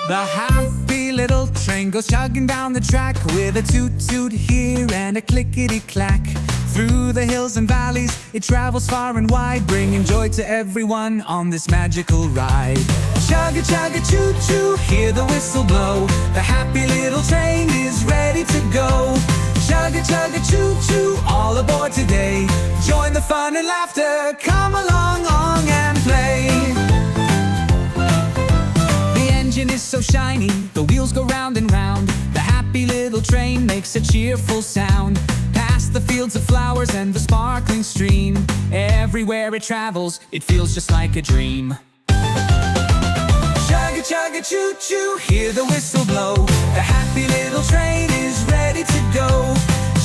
The happy little train goes chugging down the track with a toot-toot here and a clickety-clack. Through the hills and valleys, it travels far and wide, bringing joy to everyone on this magical ride. Chugga-chugga choo-choo, hear the whistle blow. The happy little train is ready to go. Chugga-chugga choo-choo, all aboard today. Join the fun and laughter, come along and play. The engine is so shiny, the wheels go round and round. The happy little train makes a cheerful sound. Past the fields of flowers and the sparkling stream, everywhere it travels, it feels just like a dream. Chugga-chugga choo-choo, hear the whistle blow. The happy little train is ready to go.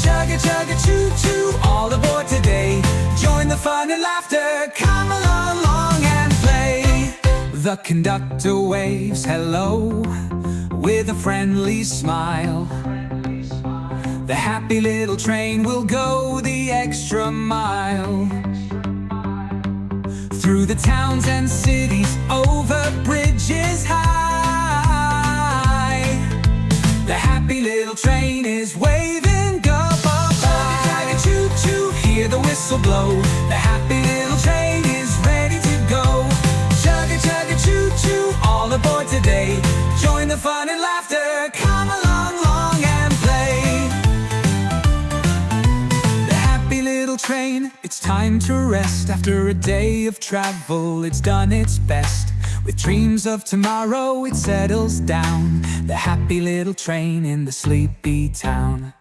Chugga-chugga choo-choo, all aboard today. Join the fun and laughter, come along and play. The conductor waves hello with a friendly smile. The happy little train will go the extra mile. Through the towns and cities, over bridges high, the happy little train is waving goodbye. Chugga choo-choo, hear the whistle blow. The happy little train is ready to go. Chugga-chugga choo-choo, all aboard today. Join the fun and laughter, come along and play. The happy little train, it's time to rest. After a day of travel, it's done its best. With dreams of tomorrow, it settles down. The happy little train in the sleepy town.